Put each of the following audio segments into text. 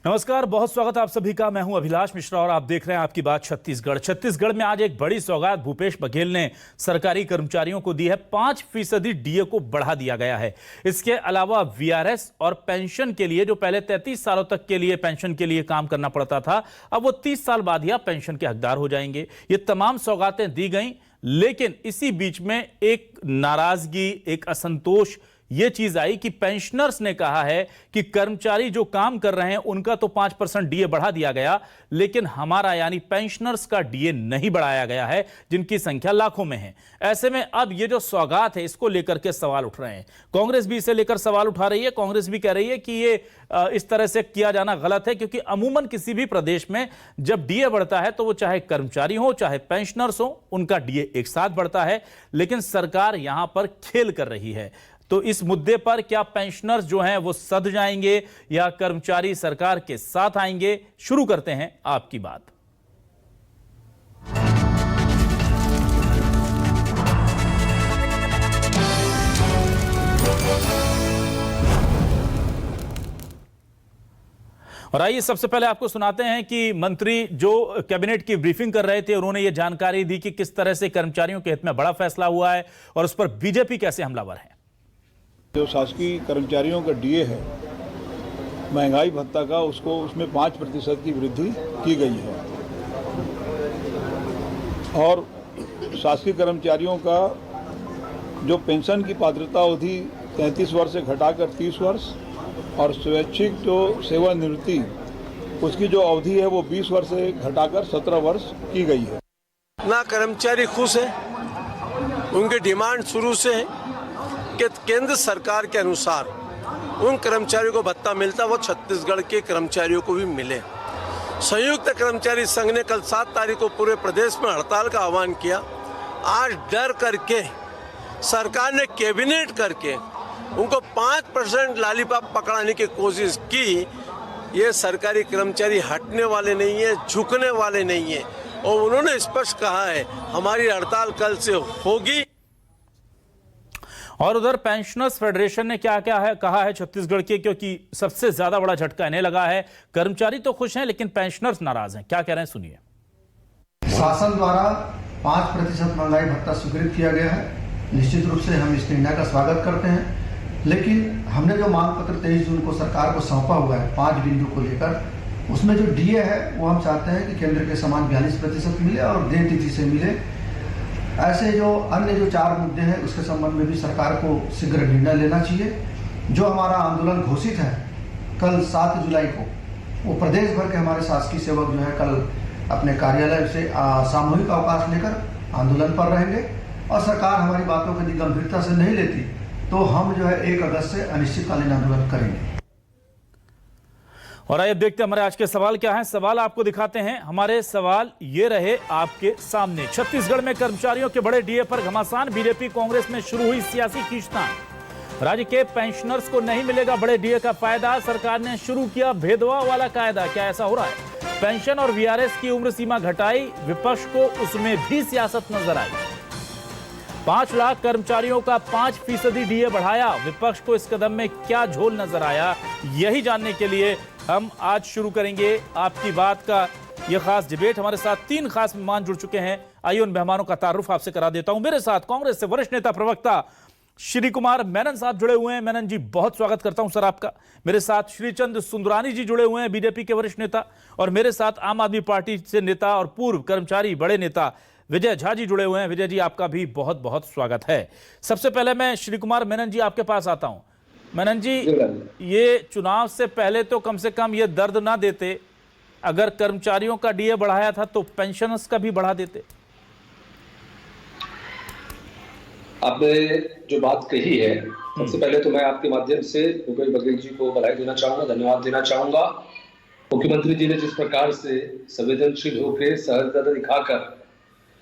नमस्कार, बहुत स्वागत आप सभी का। मैं हूं अभिलाष मिश्रा और आप देख रहे हैं आपकी बात छत्तीसगढ़। छत्तीसगढ़ में आज एक बड़ी सौगात भूपेश बघेल ने सरकारी कर्मचारियों को दी है। 5% डीए को बढ़ा दिया गया है। इसके अलावा वीआरएस और पेंशन के लिए, जो पहले 33 सालों तक के लिए पेंशन के लिए काम करना पड़ता था, अब वो 30 साल बाद ही आप पेंशन के हकदार हो जाएंगे। ये तमाम सौगातें दी गई, लेकिन इसी बीच में एक नाराजगी, एक असंतोष ये चीज आई कि पेंशनर्स ने कहा है कि कर्मचारी जो काम कर रहे हैं उनका तो 5% डीए बढ़ा दिया गया, लेकिन हमारा यानी पेंशनर्स का डीए नहीं बढ़ाया गया है, जिनकी संख्या लाखों में है। ऐसे में अब ये जो सौगात है, इसको लेकर के सवाल उठ रहे हैं। कांग्रेस भी इसे लेकर सवाल उठा रही है। कांग्रेस भी कह रही है कि ये इस तरह से किया जाना गलत है, क्योंकि अमूमन किसी भी प्रदेश में जब डीए बढ़ता है तो वो चाहे कर्मचारी हो चाहे पेंशनर्स हो, उनका डीए एक साथ बढ़ता है। लेकिन सरकार यहां पर खेल कर रही है। तो इस मुद्दे पर क्या पेंशनर्स जो हैं वो सध जाएंगे या कर्मचारी सरकार के साथ आएंगे? शुरू करते हैं आपकी बात। और आइए सबसे पहले आपको सुनाते हैं कि मंत्री जो कैबिनेट की ब्रीफिंग कर रहे थे, उन्होंने ये जानकारी दी कि किस तरह से कर्मचारियों के हित में बड़ा फैसला हुआ है और उस पर बीजेपी कैसे हमलावर है। जो शासकीय कर्मचारियों का डीए है, महंगाई भत्ता का, उसमें 5% की वृद्धि की गई है और शासकीय कर्मचारियों का जो पेंशन की पात्रता अवधि 33 वर्ष से घटाकर 30 वर्ष और स्वैच्छिक जो सेवानिवृत्ति उसकी जो अवधि है वो 20 वर्ष से घटाकर 17 वर्ष की गई है। ना कर्मचारी खुश है, उनकी डिमांड शुरू से है कि केंद्र सरकार के अनुसार उन कर्मचारियों को भत्ता मिलता वो छत्तीसगढ़ के कर्मचारियों को भी मिले। संयुक्त कर्मचारी संघ ने कल 7 तारीख को पूरे प्रदेश में हड़ताल का आह्वान किया। आज डर करके सरकार ने कैबिनेट करके उनको 5% लॉलीपॉप पकड़ाने की कोशिश की। ये सरकारी कर्मचारी हटने वाले नहीं है, झुकने वाले नहीं है और उन्होंने स्पष्ट कहा है हमारी हड़ताल कल से होगी। और उधर पेंशनर्स फेडरेशन ने क्या क्या है कहा है छत्तीसगढ़ के, क्योंकि सबसे ज्यादा बड़ा झटका इन्हें लगा है। कर्मचारी तो खुश हैं लेकिन पेंशनर्स नाराज हैं। क्या कह रहे हैं, सुनिए। शासन द्वारा 5% महंगाई भत्ता स्वीकृत किया गया है। निश्चित रूप से हम इस निर्णय का स्वागत करते हैं, लेकिन हमने जो मांग पत्र 23 जून को सरकार को सौंपा हुआ है 5 बिंदु को लेकर, उसमें जो डीए है वो हम चाहते हैं कि केंद्र के समान 42% मिले और देय तिथि से मिले। ऐसे जो अन्य जो 4 मुद्दे हैं उसके संबंध में भी सरकार को शीघ्र निर्णय लेना चाहिए। जो हमारा आंदोलन घोषित है कल 7 जुलाई को, वो प्रदेश भर के हमारे शासकीय सेवक जो है कल अपने कार्यालय से सामूहिक अवकाश लेकर आंदोलन पर रहेंगे और सरकार हमारी बातों को यदि गंभीरता से नहीं लेती तो हम जो है 1 अगस्त से अनिश्चितकालीन आंदोलन करेंगे। और आइए देखते हैं हमारे आज के सवाल क्या हैं। सवाल आपको दिखाते हैं। हमारे सवाल ये रहे आपके सामने। छत्तीसगढ़ में कर्मचारियों के बड़े डीए पर घमासान। बीजेपी कांग्रेस में शुरू हुई सियासी खींचतान। राज्य के पेंशनर्स को नहीं मिलेगा बड़े डीए का फायदा। सरकार ने शुरू किया भेदभाव वाला कायदा। क्या ऐसा हो रहा है? पेंशन और वीआरएस की उम्र सीमा घटाई, विपक्ष को उसमें भी सियासत नजर आई। 5 लाख कर्मचारियों का 5% डीए बढ़ाया, विपक्ष को इस कदम में क्या झोल नजर आया? यही जानने के लिए हम आज शुरू करेंगे आपकी बात का यह खास डिबेट। हमारे साथ 3 खास मेहमान जुड़ चुके हैं। आइए उन मेहमानों का तारुफ आपसे करा देता हूं। मेरे साथ कांग्रेस से वरिष्ठ नेता प्रवक्ता श्री कुमार मेनन साहब जुड़े हुए हैं। मेनन जी, बहुत स्वागत करता हूं सर आपका। मेरे साथ श्रीचंद सुंदरानी जी जुड़े हुए हैं, बीजेपी के वरिष्ठ नेता। और मेरे साथ आम आदमी पार्टी से नेता और पूर्व कर्मचारी बड़े नेता विजय झा जी जुड़े हुए हैं। विजय जी, आपका भी बहुत बहुत स्वागत है। सबसे पहले मैं श्री कुमार मेनन जी आपके पास आता हूं। मेनन जी, ये चुनाव से पहले तो कम से कम ये दर्द ना देते, अगर कर्मचारियों का डीए बढ़ाया था तो पेंशनर्स का भी बढ़ा देते। आपने जो बात कही है, सबसे पहले तो मैं आपके माध्यम से भूपेश बघेल जी को बधाई देना चाहूंगा, धन्यवाद देना चाहूंगा। मुख्यमंत्री जी ने जिस प्रकार से संवेदनशील होकर सहजता दिखाकर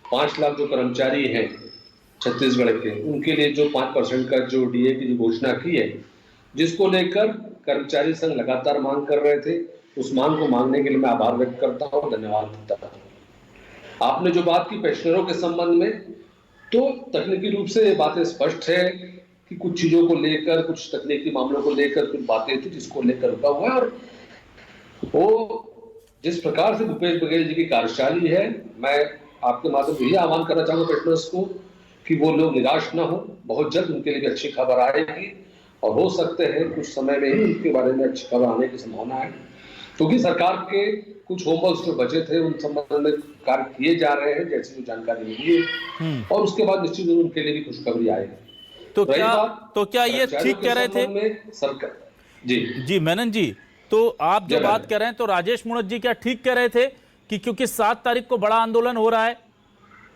5 लाख जो कर्मचारी हैं छत्तीसगढ़ के, उनके लिए जो 5% का जो डीए की जो घोषणा की है, जिसको लेकर कर्मचारी संघ लगातार मांग कर रहे थे, उस मांग को मांगने के लिए मैं आभार व्यक्त करता हूं, धन्यवाद देता हूं। आपने जो बात की पेंशनरों के संबंध में, तो तकनीकी रूप से बातें स्पष्ट है कि कुछ चीजों को लेकर, कुछ तकनीकी मामलों को लेकर कुछ बातें थी जिसको लेकर रुका हुआ है और वो जिस प्रकार से भूपेश बघेल जी की कार्यशैली है, मैं आपके माध्यम से यही आह्वान करना चाहूंगा पेट्रोल्स को कि वो लोग निराश ना हो। बहुत जल्द उनके लिए भी अच्छी खबर आएगी और हो सकते हैं कुछ समय में ही उनके बारे में अच्छी खबर आने की संभावना है, क्योंकि सरकार के कुछ होमवर्क जो बचे थे उन संबंध में कार्य किए जा रहे हैं, जैसी जो जानकारी मिली है, और उसके बाद निश्चित रूप उनके लिए भी खुशखबरी आएगी। तो क्या ये ठीक कह रहे थे सरकार? जी मेनन जी, तो आप जो बात कर रहे हैं तो राजेश मूणत जी क्या ठीक कह रहे थे कि क्योंकि 7 तारीख को बड़ा आंदोलन हो रहा है,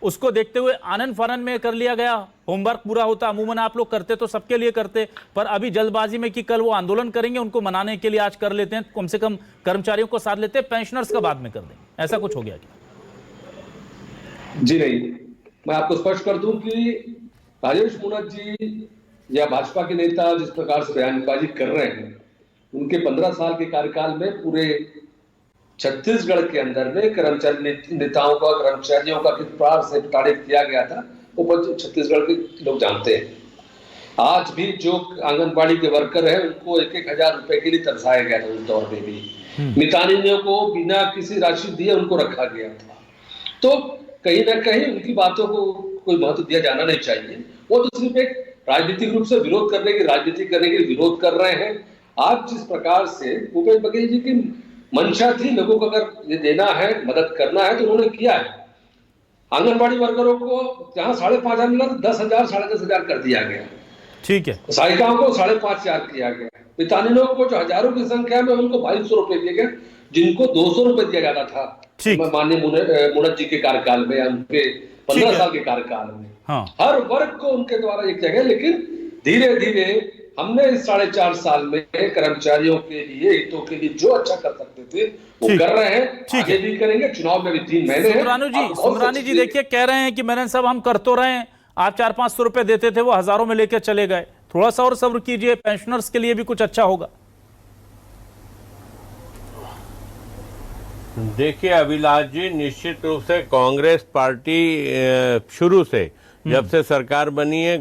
उसको देखते हुए आनन फानन में कर लिया गया, होमवर्क पूरा होता, अमूमन आप लोग करते तो सबके लिए करते, पर अभी जल्दबाजी में कि कल वो आंदोलन करेंगे, उनको मनाने के लिए आज कर लेते हैं, कम से कम कर्मचारियों को साथ लेते हैं, पेंशनर्स का बाद में कर देंगे, ऐसा कुछ हो गया क्या? जी नहीं, मैं आपको स्पष्ट कर दूं कि राजेश मूणत जी या भाजपा के नेता जिस प्रकार से बयानबाजी कर रहे हैं, उनके 15 साल के कार्यकाल में पूरे छत्तीसगढ़ के अंदर में कर्मचारी नेताओं का, कर्मचारियों का किस प्रकार से तारीफ किया गया था वो छत्तीसगढ़ के लोग जानते हैं। आज भी जो आंगनबाड़ी के वर्कर है उनको 1-1 हजार रुपए के लिए तरसाया गया था उस दौर में भी। मितानिनों को बिना किसी राशि दिए उनको रखा गया था। तो कहीं ना कहीं उनकी बातों को कोई महत्व दिया जाना नहीं चाहिए। वो तो सिर्फ एक राजनीतिक रूप से विरोध करने की, राजनीति करने के लिए विरोध कर रहे हैं। आज जिस प्रकार से भूपेश बघेल जी की मंशा थी लोगों को अगर ये देना है, मदद करना है, तो उन्होंने किया है। आंगनबाड़ी वर्करों को जहां 5,500 मिला तो 10,000, 10,500 कर दिया गया। ठीक है। सहायिकाओं को 5,500 किया गया। मितानिनों को जो हजारों की संख्या में उनको 2,200 रुपए दिए गए, जिनको 200 रुपए दिया जाता था माननीय मूणत जी के कार्यकाल में या उनके 15 साल के कार्यकाल में। हाँ। हर वर्ग को उनके द्वारा ये किया गया, लेकिन धीरे धीरे हमने इस 4.5 साल में कर्मचारियों के लिए, हितों के लिए जो अच्छा कर सकते थे वो कर रहे हैं, आगे भी करेंगे। चुनाव में भी 3 महीने हैं। सुमरानी जी देखिए, कह रहे हैं कि मेनन साहब हम कर तो रहे हैं, आप 400-500 रुपए देते थे वो हजारों में लेकर चले गए, थोड़ा सा और सब्र कीजिए, पेंशनर्स के लिए भी कुछ अच्छा होगा। देखिए अभिलाष जी, निश्चित रूप से कांग्रेस पार्टी शुरू से जब से सरकार बनी है,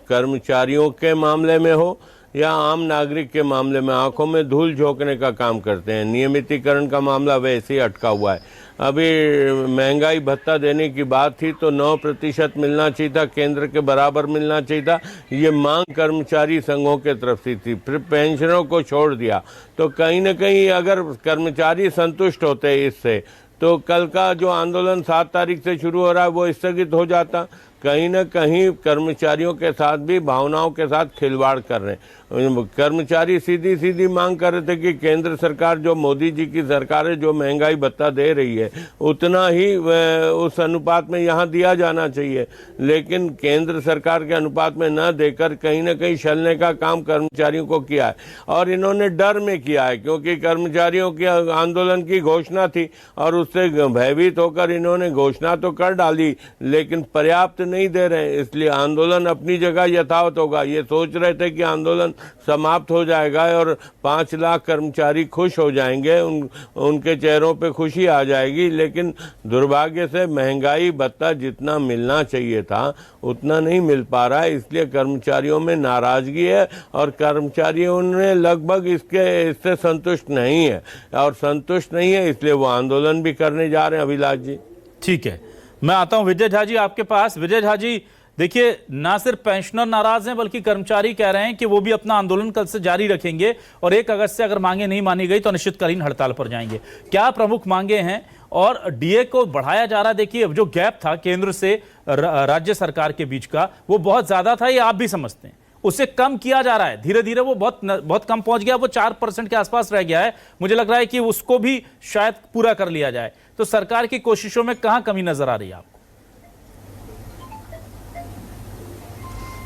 कर्मचारियों के मामले में हो या आम नागरिक के मामले में, आंखों में धूल झोंकने का काम करते हैं। नियमितीकरण का मामला वैसे ही अटका हुआ है। अभी महंगाई भत्ता देने की बात थी तो 9% मिलना चाहिए था, केंद्र के बराबर मिलना चाहिए था, ये मांग कर्मचारी संघों के तरफ से थी। फिर पेंशनों को छोड़ दिया, तो कहीं ना कहीं अगर कर्मचारी संतुष्ट होते इससे तो कल का जो आंदोलन 7 तारीख से शुरू हो रहा है वो स्थगित हो जाता। कहीं न कहीं कर्मचारियों के साथ भी भावनाओं के साथ खिलवाड़ कर रहे हैं। कर्मचारी सीधी सीधी मांग कर रहे थे कि केंद्र सरकार, जो मोदी जी की सरकार है, जो महंगाई भत्ता दे रही है उतना ही उस अनुपात में यहाँ दिया जाना चाहिए, लेकिन केंद्र सरकार के अनुपात में न देकर कहीं न कहीं छलने का काम कर्मचारियों को किया है। और इन्होंने डर में किया है, क्योंकि कर्मचारियों के आंदोलन की घोषणा थी और उससे भयभीत होकर इन्होंने घोषणा तो कर डाली लेकिन पर्याप्त नहीं दे रहे, इसलिए आंदोलन अपनी जगह यथावत होगा। ये सोच रहे थे कि आंदोलन समाप्त हो जाएगा और 5 लाख कर्मचारी खुश हो जाएंगे, उनके चेहरों पे खुशी आ जाएगी, लेकिन दुर्भाग्य से महंगाई भत्ता जितना मिलना चाहिए था उतना नहीं मिल पा रहा है। इसलिए कर्मचारियों में नाराजगी है और कर्मचारियों ने लगभग इससे संतुष्ट नहीं है, और संतुष्ट नहीं है इसलिए वो आंदोलन भी करने जा रहे हैं। अभिलाष जी ठीक है, मैं आता हूं विजय झा जी आपके पास। विजय झा जी देखिए, ना सिर्फ पेंशनर नाराज हैं बल्कि कर्मचारी कह रहे हैं कि वो भी अपना आंदोलन कल से जारी रखेंगे और 1 अगस्त से अगर मांगे नहीं मानी गई तो अनिश्चितकालीन हड़ताल पर जाएंगे। क्या प्रमुख मांगे हैं? और डीए को बढ़ाया जा रहा है, देखिए जो गैप था केंद्र से राज्य सरकार के बीच का वो बहुत ज्यादा था, ये आप भी समझते हैं, उसे कम किया जा रहा है धीरे धीरे, वो बहुत कम पहुंच गया, वो 4% के आसपास रह गया है। मुझे लग रहा है कि उसको भी शायद पूरा कर लिया जाए। तो सरकार की कोशिशों में कहां कमी नजर आ रही है आपको?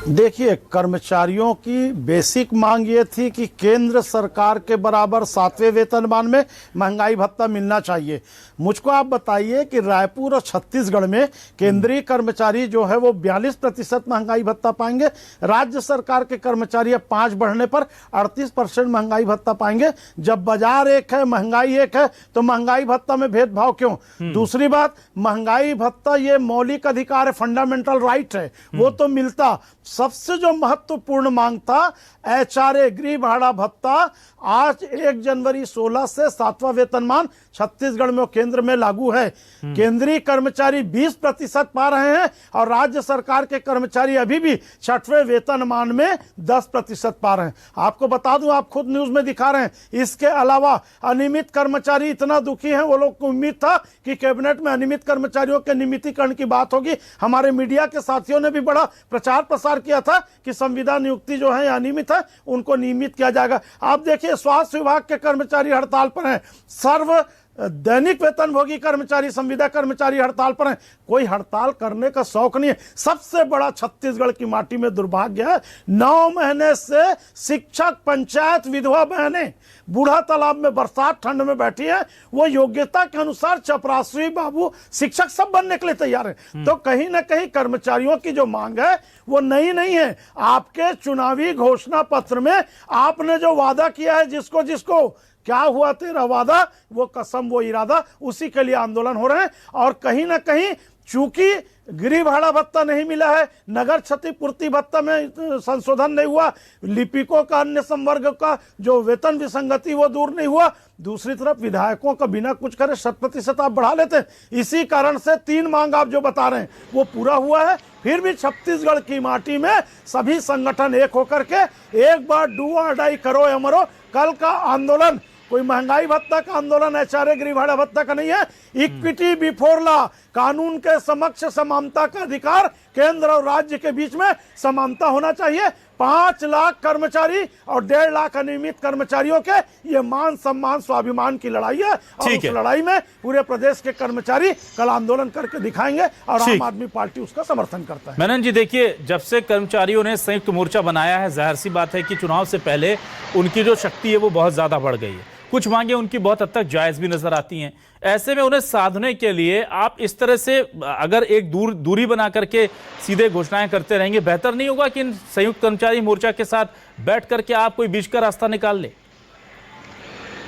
देखिए, कर्मचारियों की बेसिक मांग ये थी कि केंद्र सरकार के बराबर 7वें वेतनमान में महंगाई भत्ता मिलना चाहिए। मुझको आप बताइए कि रायपुर और छत्तीसगढ़ में केंद्रीय कर्मचारी जो है वो 42% महंगाई भत्ता पाएंगे, राज्य सरकार के कर्मचारी 5 बढ़ने पर 38% महंगाई भत्ता पाएंगे। जब बाजार एक है, महंगाई एक है, तो महंगाई भत्ता में भेदभाव क्यों? दूसरी बात, महंगाई भत्ता ये मौलिक अधिकार है, फंडामेंटल राइट है, वो तो मिलता। सबसे जो महत्वपूर्ण मांग था HRA गृह भाड़ा भत्ता, आज 1 जनवरी 16 से 7वां वेतनमान छत्तीसगढ़ में और केंद्र में लागू है। केंद्रीय कर्मचारी 20% पा रहे हैं और राज्य सरकार के कर्मचारी अभी भी 6वें वेतनमान में 10% पा रहे हैं। आपको बता दूं, आप खुद न्यूज में दिखा रहे हैं। इसके अलावा अनियमित कर्मचारी इतना दुखी हैं, वो लोग को उम्मीद था कि कैबिनेट में अनियमित कर्मचारियों के नियमितीकरण की बात होगी। हमारे मीडिया के साथियों ने भी बड़ा प्रचार प्रसार किया था कि संविदा नियुक्ति जो है अनियमित है, उनको नियमित किया जाएगा। आप देखिए, स्वास्थ्य विभाग के कर्मचारी हड़ताल पर हैं, सर्व दैनिक वेतनभोगी कर्मचारी, संविदा कर्मचारी हड़ताल पर हैं। कोई हड़ताल करने का शौक नहीं है। सबसे बड़ा छत्तीसगढ़ की माटी में दुर्भाग्य है, 9 महीने से शिक्षक, पंचायत, विधवा बहनें बूढ़ा तालाब में बरसात ठंड में बैठी है। वो योग्यता के अनुसार चपरासी बाबू शिक्षक सब बनने के लिए तैयार है। तो कहीं ना कहीं कर्मचारियों की जो मांग है वो नई नहीं है। आपके चुनावी घोषणा पत्र में आपने जो वादा किया है, जिसको जिसको क्या हुआ तेरा वादा, वो कसम वो इरादा, उसी के लिए आंदोलन हो रहे हैं। और कहीं ना कहीं चूंकि गृह भाड़ा भत्ता नहीं मिला है, नगर क्षतिपूर्ति भत्ता में संशोधन नहीं हुआ, लिपिकों का, अन्य संवर्ग का जो वेतन विसंगति वो दूर नहीं हुआ, दूसरी तरफ विधायकों का बिना कुछ करे 100% आप बढ़ा लेते हैं। इसी कारण से 3 मांग आप जो बता रहे हैं वो पूरा हुआ है। फिर भी छत्तीसगढ़ की माटी में सभी संगठन एक होकर के एक बार डू और डाई करो या मरो। कल का आंदोलन कोई महंगाई भत्ता का आंदोलन, HRA गृह भाड़ा भत्ता का नहीं है। इक्विटी बिफोर लॉ, कानून के समक्ष समानता का अधिकार, केंद्र और राज्य के बीच में समानता होना चाहिए। 5 लाख कर्मचारी और 1.5 लाख अनियमित कर्मचारियों के ये मान सम्मान स्वाभिमान की लड़ाई है। और उस लड़ाई में पूरे प्रदेश के कर्मचारी कल आंदोलन करके दिखाएंगे और आम आदमी पार्टी उसका समर्थन करता है। मेनन जी, देखिए, जब से कर्मचारियों ने संयुक्त मोर्चा बनाया है, जाहिर सी बात है कि चुनाव से पहले उनकी जो शक्ति है वो बहुत ज्यादा बढ़ गई है। कुछ मांगे उनकी बहुत हद तक जायज भी नजर आती हैं। ऐसे में उन्हें साधने के लिए आप इस तरह से अगर एक दूरी बना करके सीधे घोषणाएं करते रहेंगे, बेहतर नहीं होगा कि इन संयुक्त कर्मचारी मोर्चा के साथ बैठ करके आप कोई बीच का रास्ता निकाल ले?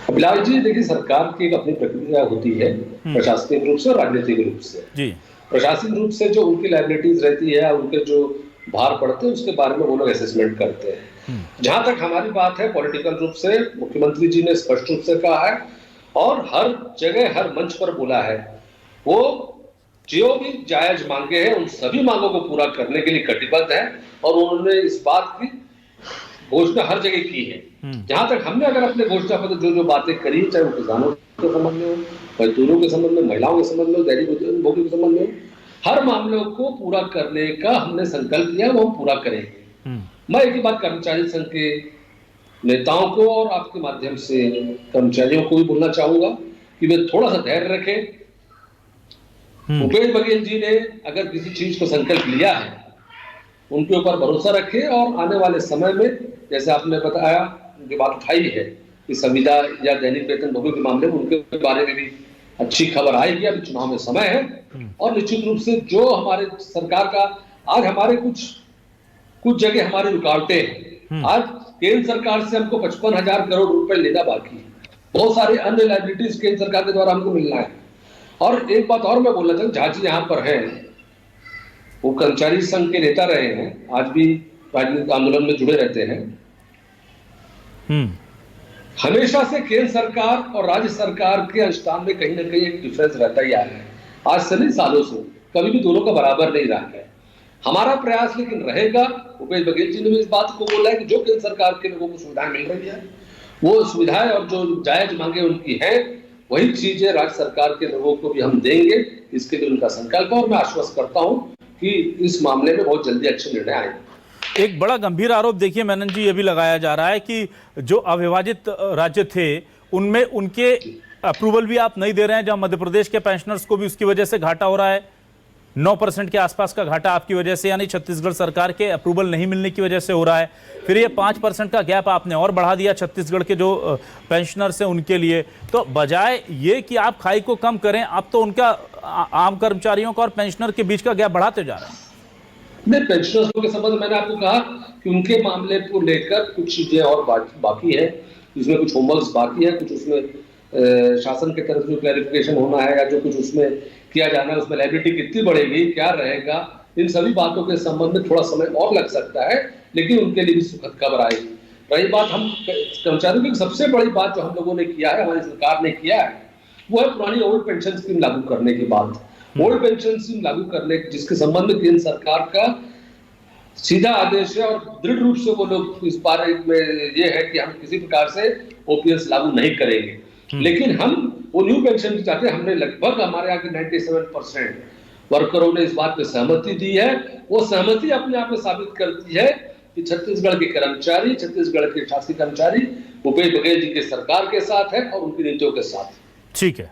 अभिलाष जी, देखिए, सरकार की एक अपनी प्रक्रिया होती है, प्रशासनिक रूप से और राजनीतिक रूप से। जी, प्रशासनिक रूप से जो उनकी लायबिलिटीज रहती है, उनके जो भार पड़ते हैं, उसके बारे में वो लोग असेसमेंट करते हैं। जहां तक हमारी बात है, पॉलिटिकल रूप से मुख्यमंत्री जी ने स्पष्ट रूप से कहा है और हर जगह, हर मंच पर बोला है, वो जो भी जायज मांगे हैं उन सभी मांगों को पूरा करने के लिए कटिबद्ध है। और उन्होंने इस बात की घोषणा हर जगह की है। जहां तक हमने अगर अपने घोषणा पत्र जो बातें करी, चाहे वो किसानों के संबंध में हो, मजदूरों के संबंध में, महिलाओं के संबंध में, दैनिक उपभोक्ताओं के संबंध में, हर मामलों को पूरा करने का हमने संकल्प लिया, वो हम पूरा करेंगे। मैं एक ही बात कर्मचारी संघ के नेताओं को और आपके माध्यम से कर्मचारियों को भी बोलना चाहूंगा कि वे थोड़ा सा धैर्य रखें। भूपेश बघेल जी ने अगर किसी चीज को संकल्प लिया है, उनके ऊपर भरोसा रखें और आने वाले समय में, जैसे आपने बताया, जो बात उठाई है कि संविदा या दैनिक वेतनभोगी के मामले में, उनके बारे में भी अच्छी खबर आएगी। अभी चुनाव में समय है और निश्चित रूप से जो हमारे सरकार का आज हमारे कुछ जगह हमारी रुकावटें हैं। आज केंद्र सरकार से हमको 55,000 करोड़ रुपए लेना बाकी है। बहुत सारे अन्य लायबिलिटीज केंद्र सरकार के द्वारा हमको मिलना है। और एक बात और मैं बोलना चाहूँ, झाजी यहाँ पर है, वो कर्मचारी संघ के नेता रहे हैं, आज भी राजनीतिक आंदोलन में जुड़े रहते हैं। हमेशा से केंद्र सरकार और राज्य सरकार के अनुष्ठान में कहीं ना कहीं एक डिफरेंस रहता ही आया है। आज से नहीं, सालों से कभी भी दोनों का बराबर नहीं रहा है। हमारा प्रयास लेकिन रहेगा, भूपेश बघेल जी ने भी इस बात को बोला है कि जो केंद्र सरकार के लोगों को सुविधाएं मिल रही है, वो सुविधाएं और जो जायज मांगे उनकी हैं, वही चीजें राज्य सरकार के लोगों को भी हम देंगे। इसके लिए उनका संकल्प है और मैं आश्वस्त करता हूं कि इस मामले में बहुत जल्दी अच्छे निर्णय आएंगे। एक बड़ा गंभीर आरोप देखिए मेनन जी, ये भी लगाया जा रहा है कि जो अविभाजित राज्य थे उनमें उनके अप्रूवल भी आप नहीं दे रहे हैं, जहां मध्य प्रदेश के पेंशनर्स को भी उसकी वजह से घाटा हो रहा है। 9% के आसपास का घाटा आपकी वजह से, यानी छत्तीसगढ़ सरकार के अप्रूवल नहीं मिलने की वजह से हो रहा है। फिर ये 5% का गैप आपने और बढ़ा दिया छत्तीसगढ़ के जो पेंशनर्स हैं उनके लिए। तो बजाय ये कि आप खाई को कम करें, आप तो उनका आम कर्मचारियों का और पेंशनर के बीच का गैप बढ़ाते जा रहे हैं। नहीं, पेंशनर्स के संबंध में मैंने आपको कहा कि उनके मामले को लेकर कुछ चीजें और बाकी है, इसमें कुछ होमवर्क बाकी है, कुछ उसमें शासन की तरफ से क्लैरिफिकेशन होना है, या जो कुछ उसमें किया जाना है, उसमें लायबिलिटी कितनी बढ़ेगी, क्या रहेगा, इन सभी बातों के संबंध में थोड़ा समय और लग सकता है, लेकिन उनके लिए भी सुखद खबर आएगी। रही बात हम कर्मचारियों की, सबसे बड़ी बात जो हम लोगों ने किया है, हमारी सरकार ने किया है, वो है पुरानी ओल्ड पेंशन स्कीम लागू करने की बात। ओल्ड पेंशन स्कीम लागू करने जिसके संबंध में केंद्र सरकार का सीधा आदेश है और दृढ़ रूप से वो लोग इस बारे में ये है कि हम किसी प्रकार से ओपीएस लागू नहीं करेंगे, लेकिन हम वो न्यू पेंशन की चाहते हैं। हमने लगभग हमारे यहाँ के 97% वर्करों ने इस बात पे सहमति दी है। वो सहमति अपने आप में साबित करती है कि छत्तीसगढ़ के कर्मचारी, छत्तीसगढ़ के शासकीय कर्मचारी भूपेश बघेल जी के सरकार के साथ है और उनकी नीतियों के साथ। ठीक है,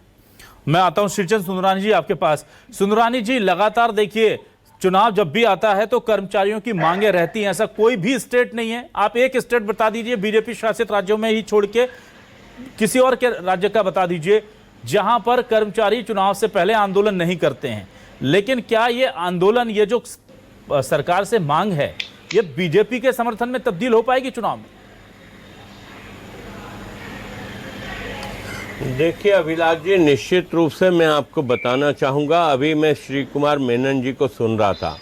मैं आता हूं श्रीचंद सुंदरानी जी आपके पास। सुंदरानी जी, लगातार देखिए चुनाव जब भी आता है तो कर्मचारियों की मांगे रहती हैं, ऐसा कोई भी स्टेट नहीं है। आप एक स्टेट बता दीजिए बीजेपी शासित राज्यों में ही छोड़ के, किसी और के राज्य का बता दीजिए जहां पर कर्मचारी चुनाव से पहले आंदोलन नहीं करते हैं। लेकिन क्या ये आंदोलन, ये जो सरकार से मांग है, ये बीजेपी के समर्थन में तब्दील हो पाएगी चुनाव में? देखिए अभिलाष जी, निश्चित रूप से मैं आपको बताना चाहूँगा, अभी मैं श्री कुमार मेनन जी को सुन रहा था,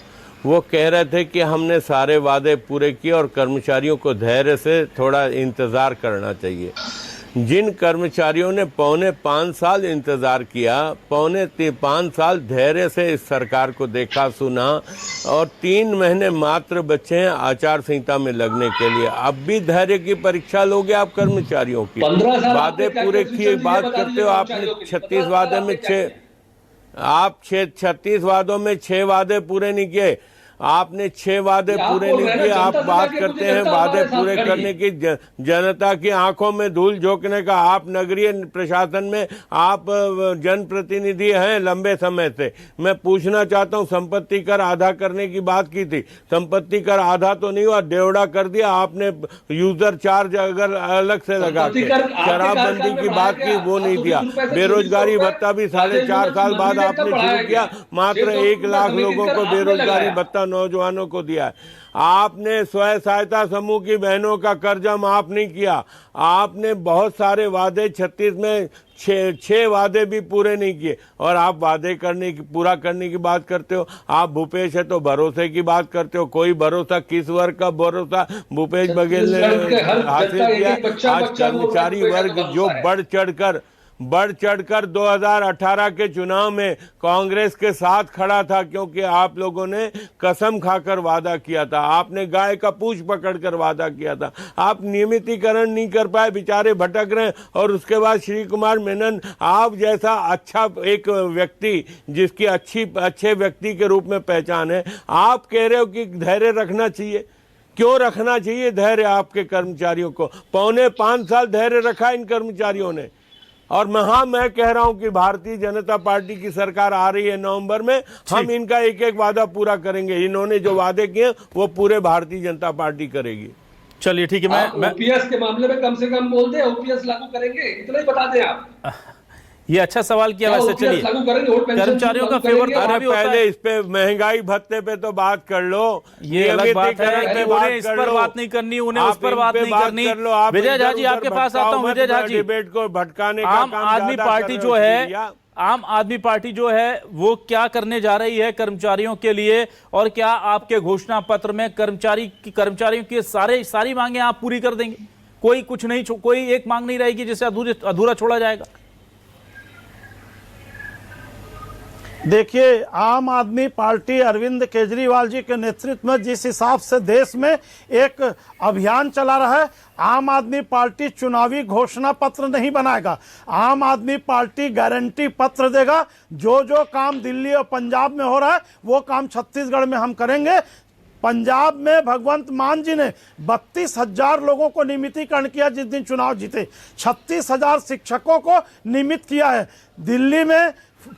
वो कह रहे थे कि हमने सारे वादे पूरे किए और कर्मचारियों को धैर्य से थोड़ा इंतज़ार करना चाहिए। जिन कर्मचारियों ने 4.25 साल इंतज़ार किया, 4.25 साल धैर्य से इस सरकार को देखा सुना, और 3 महीने मात्र बचे हैं आचार संहिता में लगने के लिए, अब भी धैर्य की परीक्षा लोगे आप कर्मचारियों की? वादे पूरे किए बात करते हो आपने। 36 वादे में 36 वादों में 6 वादे पूरे नहीं किए। आपने 6 वादे पूरे नहीं किए। आप बात करते हैं वादे पूरे करने की, जनता की आंखों में धूल झोंकने का। आप नगरीय प्रशासन में आप जनप्रतिनिधि हैं लंबे समय से। मैं पूछना चाहता हूं, संपत्ति कर आधा करने की बात की थी, संपत्ति कर आधा तो नहीं हुआ, डेढ़ा कर दिया आपने। यूजर चार्ज अगर अलग से लगा के, शराबबंदी की बात की, वो नहीं दिया। बेरोजगारी भत्ता भी 4.5 साल बाद आपने शुरू किया, मात्र 1 लाख लोगों को बेरोजगारी भत्ता नौजवानों को दिया है। आपने स्वयं सहायता समूह की बहनों का कर्जा माफ नहीं किया। आपने बहुत सारे वादे, 36 में 6 वादे भी पूरे नहीं किए, और आप वादे पूरा करने की बात करते हो। आप भूपेश है तो भरोसे की बात करते हो। कोई भरोसा, किस वर्ग का भरोसा भूपेश बघेल ने हासिल किया? आज कर्मचारी वर्ग जो बढ़ चढ़कर 2018 के चुनाव में कांग्रेस के साथ खड़ा था, क्योंकि आप लोगों ने कसम खाकर वादा किया था। आपने गाय का पूंछ पकड़कर वादा किया था। आप नियमितीकरण नहीं कर पाए, बेचारे भटक रहे हैं। और उसके बाद श्री कुमार मेनन, आप जैसा अच्छा एक व्यक्ति, जिसकी अच्छे व्यक्ति के रूप में पहचान है, आप कह रहे हो कि धैर्य रखना चाहिए। क्यों रखना चाहिए धैर्य आपके कर्मचारियों को? 4.25 साल धैर्य रखा इन कर्मचारियों ने। और मैं कह रहा हूं कि भारतीय जनता पार्टी की सरकार आ रही है नवंबर में, हम इनका एक वादा पूरा करेंगे। इन्होंने जो वादे किए वो पूरे भारतीय जनता पार्टी करेगी। चलिए ठीक है, मैं ओपीएस के मामले में कम से कम बोल दें, ओपीएस लागू करेंगे, इतना ही बता दें आप। ये अच्छा सवाल किया वैसे। चलिए, कर्मचारियों का फेवर तो भी होता है। पहले इस पे महंगाई भत्ते पे तो बात कर लो। ये अलग बात है कि उन्हें इस पर बात नहीं करनी, उन्हें उस पर बात नहीं करनी। विजय झा जी आपके पास आता हूं। विजय झा जी, डिबेट को भटकाने का आम आदमी पार्टी जो है, आम आदमी पार्टी जो है वो क्या करने जा रही है कर्मचारियों के लिए, और क्या आपके घोषणा पत्र में कर्मचारियों की सारी मांगे आप पूरी कर देंगे? कोई कुछ नहीं, कोई एक मांग नहीं रहेगी जिसे अधूरा छोड़ा जाएगा? देखिए, आम आदमी पार्टी अरविंद केजरीवाल जी के नेतृत्व में जिस हिसाब से देश में एक अभियान चला रहा है, आम आदमी पार्टी चुनावी घोषणा पत्र नहीं बनाएगा। आम आदमी पार्टी गारंटी पत्र देगा। जो काम दिल्ली और पंजाब में हो रहा है वो काम छत्तीसगढ़ में हम करेंगे। पंजाब में भगवंत मान जी ने 32,000 लोगों को नियमितीकरण किया जिस दिन चुनाव जीते। 36,000 शिक्षकों को नियमित किया है। दिल्ली में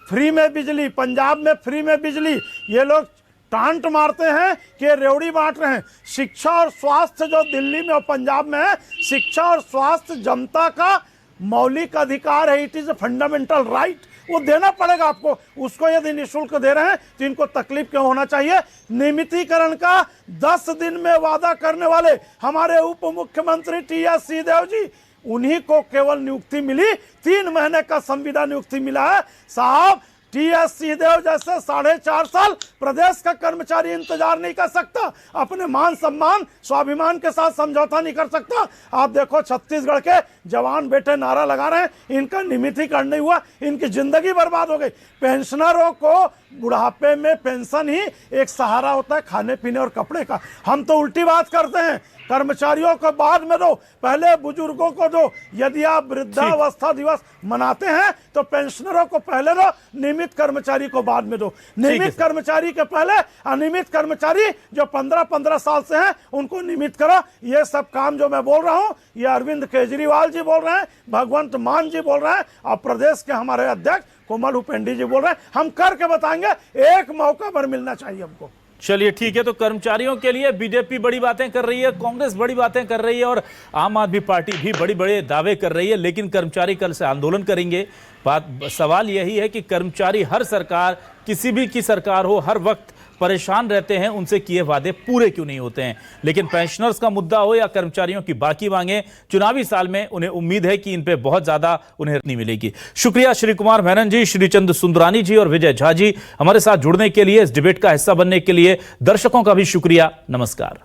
फ्री में बिजली, पंजाब में फ्री में बिजली। ये लोग टांट मारते हैं कि रेवड़ी बांट रहे हैं। शिक्षा और स्वास्थ्य जो दिल्ली में और पंजाब में है, शिक्षा और स्वास्थ्य जनता का मौलिक अधिकार है। It is a fundamental right, वो देना पड़ेगा आपको। उसको यदि निःशुल्क दे रहे हैं तो इनको तकलीफ क्यों होना चाहिए? नियमितीकरण का 10 दिन में वादा करने वाले हमारे उप मुख्यमंत्री टी.एस. सिंहदेव जी, उन्हीं को केवल नियुक्ति मिली, 3 महीने का संविदा नियुक्ति मिला है। साहब, टीएस सिंहदेव जैसे 4.5 साल प्रदेश का कर्मचारी इंतजार नहीं कर सकता, अपने मान सम्मान स्वाभिमान के साथ समझौता नहीं कर सकता। आप देखो छत्तीसगढ़ के जवान बेटे नारा लगा रहे हैं, इनका नियमितीकरण नहीं हुआ, इनकी जिंदगी बर्बाद हो गई। पेंशनरों को बुढ़ापे में पेंशन ही एक सहारा होता है खाने पीने और कपड़े का। हम तो उल्टी बात करते हैं, कर्मचारियों को बाद में दो, पहले बुजुर्गों को दो। यदि आप वृद्धावस्था दिवस मनाते हैं तो पेंशनरों को पहले दो, नियमित कर्मचारी को बाद में दो। नियमित कर्मचारी के पहले अनियमित कर्मचारी जो 15-15 साल से हैं उनको नियमित करो। ये सब काम जो मैं बोल रहा हूं, ये अरविंद केजरीवाल जी बोल रहे हैं, भगवंत मान जी बोल रहे हैं और प्रदेश के हमारे अध्यक्ष कोमल हुपेंडी जी बोल रहे हैं। हम करके बताएंगे, एक मौका पर मिलना चाहिए हमको। चलिए ठीक है, तो कर्मचारियों के लिए बीजेपी बड़ी बातें कर रही है, कांग्रेस बड़ी बातें कर रही है और आम आदमी पार्टी भी बड़े बड़े दावे कर रही है, लेकिन कर्मचारी कल से आंदोलन करेंगे। सवाल यही है कि कर्मचारी, हर सरकार, किसी भी की सरकार हो, हर वक्त परेशान रहते हैं, उनसे किए वादे पूरे क्यों नहीं होते हैं। लेकिन पेंशनर्स का मुद्दा हो या कर्मचारियों की बाकी मांगे, चुनावी साल में उन्हें उम्मीद है कि इन पे बहुत ज्यादा उन्हें नहीं मिलेगी। शुक्रिया श्री कुमार मेनन जी, श्रीचंद सुंदरानी जी और विजय झा जी हमारे साथ जुड़ने के लिए, इस डिबेट का हिस्सा बनने के लिए। दर्शकों का भी शुक्रिया। नमस्कार।